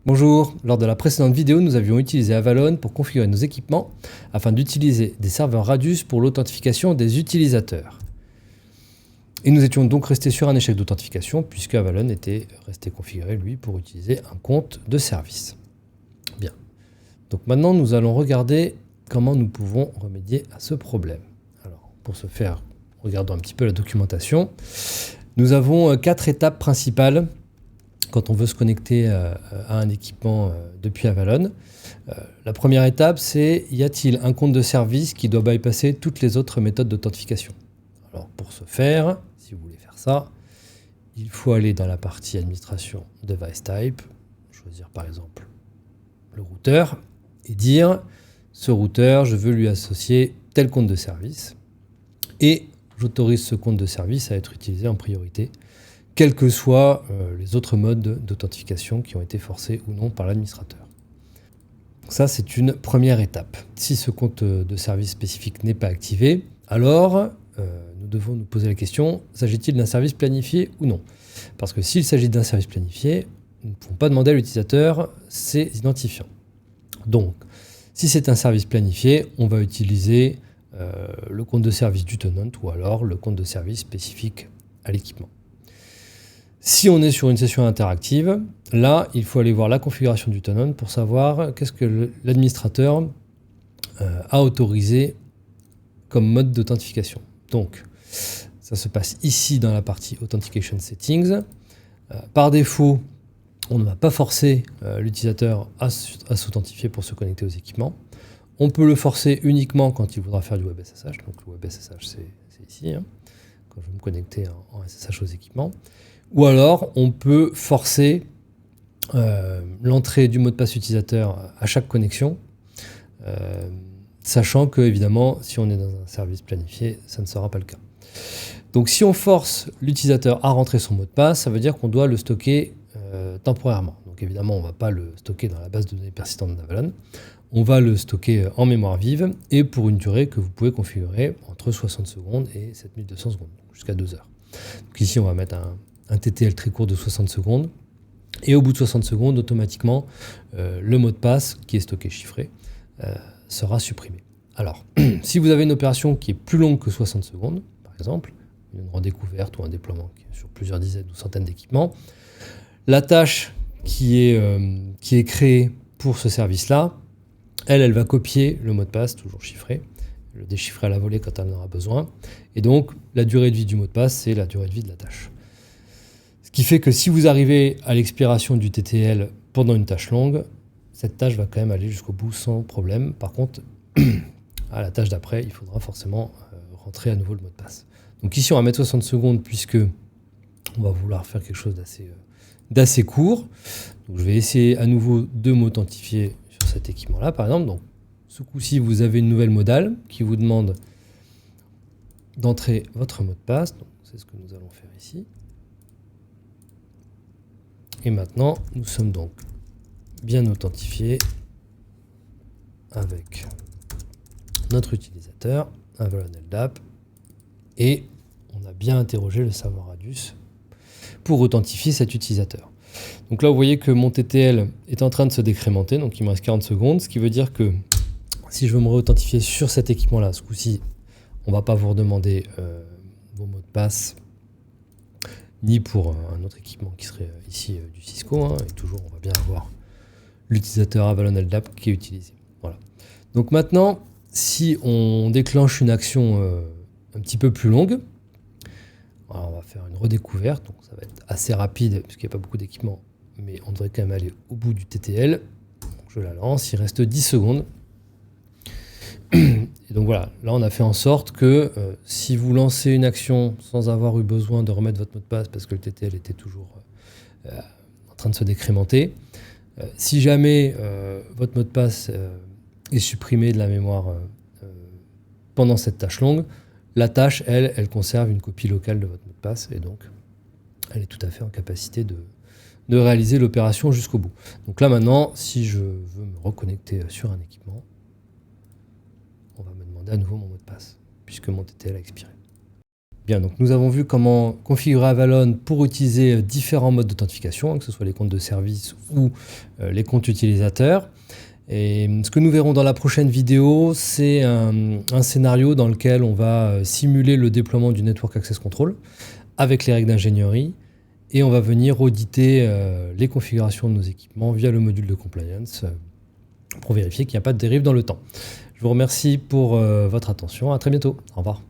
Bonjour, lors de la précédente vidéo, nous avions utilisé Avalon pour configurer nos équipements afin d'utiliser des serveurs Radius pour l'authentification des utilisateurs. Et nous étions donc restés sur un échec d'authentification puisque Avalon était resté configuré, lui, pour utiliser un compte de service. Bien. Donc maintenant, nous allons regarder comment nous pouvons remédier à ce problème. Alors, pour ce faire, regardons un petit peu la documentation. Nous avons 4 étapes principales quand on veut se connecter à un équipement depuis Avalon. La première étape, c'est y a-t-il un compte de service qui doit bypasser toutes les autres méthodes d'authentification? Alors pour ce faire, si vous voulez faire ça, il faut aller dans la partie administration Device Type, choisir par exemple le routeur et dire ce routeur, je veux lui associer tel compte de service et j'autorise ce compte de service à être utilisé en priorité, quels que soient les autres modes d'authentification qui ont été forcés ou non par l'administrateur. Ça, c'est une première étape. Si ce compte de service spécifique n'est pas activé, alors nous devons nous poser la question, s'agit-il d'un service planifié ou non? Parce que s'il s'agit d'un service planifié, nous ne pouvons pas demander à l'utilisateur ses identifiants. Donc, si c'est un service planifié, on va utiliser le compte de service du tenant ou alors le compte de service spécifique à l'équipement. Si on est sur une session interactive, là, il faut aller voir la configuration du tenant pour savoir qu'est-ce que l'administrateur a autorisé comme mode d'authentification. Donc, ça se passe ici dans la partie Authentication Settings. Par défaut, on ne va pas forcer l'utilisateur à s'authentifier pour se connecter aux équipements. On peut le forcer uniquement quand il voudra faire du WebSSH. Donc le WebSSH, c'est ici, hein, quand je veux me connecter en SSH aux équipements. Ou alors, on peut forcer l'entrée du mot de passe utilisateur à chaque connexion, sachant que, évidemment, si on est dans un service planifié, ça ne sera pas le cas. Donc, si on force l'utilisateur à rentrer son mot de passe, ça veut dire qu'on doit le stocker temporairement. Donc, évidemment, on ne va pas le stocker dans la base de données persistante d'Avalon. On va le stocker en mémoire vive et pour une durée que vous pouvez configurer entre 60 secondes et 7200 secondes, jusqu'à 2 heures. Donc, ici, on va mettre un TTL très court de 60 secondes. Et au bout de 60 secondes, automatiquement, le mot de passe, qui est stocké chiffré, sera supprimé. Alors, si vous avez une opération qui est plus longue que 60 secondes, par exemple, une redécouverte ou un déploiement sur plusieurs dizaines ou centaines d'équipements, la tâche qui est créée pour ce service-là, elle va copier le mot de passe, toujours chiffré, le déchiffrer à la volée quand elle en aura besoin. Et donc, la durée de vie du mot de passe, c'est la durée de vie de la tâche. Ce qui fait que si vous arrivez à l'expiration du TTL pendant une tâche longue, cette tâche va quand même aller jusqu'au bout sans problème. Par contre, à la tâche d'après, il faudra forcément rentrer à nouveau le mot de passe. Donc ici, on va mettre 60 secondes puisque on va vouloir faire quelque chose d'assez court. Donc je vais essayer à nouveau de m'authentifier sur cet équipement-là, par exemple. Donc, ce coup-ci, vous avez une nouvelle modale qui vous demande d'entrer votre mot de passe. Donc, c'est ce que nous allons faire ici. Et maintenant, nous sommes donc bien authentifiés avec notre utilisateur, Avalon LDAP, et on a bien interrogé le serveur Radius pour authentifier cet utilisateur. Donc là, vous voyez que mon TTL est en train de se décrémenter, donc il me reste 40 secondes, ce qui veut dire que si je veux me réauthentifier sur cet équipement-là, ce coup-ci, on ne va pas vous redemander vos mots de passe, ni pour un autre équipement qui serait ici du Cisco, hein, et toujours on va bien avoir l'utilisateur Avalon LDAP qui est utilisé. Voilà. Donc maintenant, si on déclenche une action un petit peu plus longue, alors on va faire une redécouverte, donc ça va être assez rapide puisqu'il n'y a pas beaucoup d'équipements, mais on devrait quand même aller au bout du TTL. Donc je la lance, il reste 10 secondes. Et donc voilà, là on a fait en sorte que si vous lancez une action sans avoir eu besoin de remettre votre mot de passe parce que le TTL était toujours en train de se décrémenter, si jamais votre mot de passe est supprimé de la mémoire pendant cette tâche longue, la tâche, elle conserve une copie locale de votre mot de passe et donc elle est tout à fait en capacité de réaliser l'opération jusqu'au bout. Donc là maintenant, si je veux me reconnecter sur un équipement, on va me demander à nouveau mon mot de passe, puisque mon TTL a expiré. Bien, donc nous avons vu comment configurer Avalon pour utiliser différents modes d'authentification, que ce soit les comptes de service ou les comptes utilisateurs. Et ce que nous verrons dans la prochaine vidéo, c'est un scénario dans lequel on va simuler le déploiement du Network Access Control avec les règles d'ingénierie et on va venir auditer les configurations de nos équipements via le module de compliance pour vérifier qu'il n'y a pas de dérive dans le temps. Je vous remercie pour votre attention. À très bientôt. Au revoir.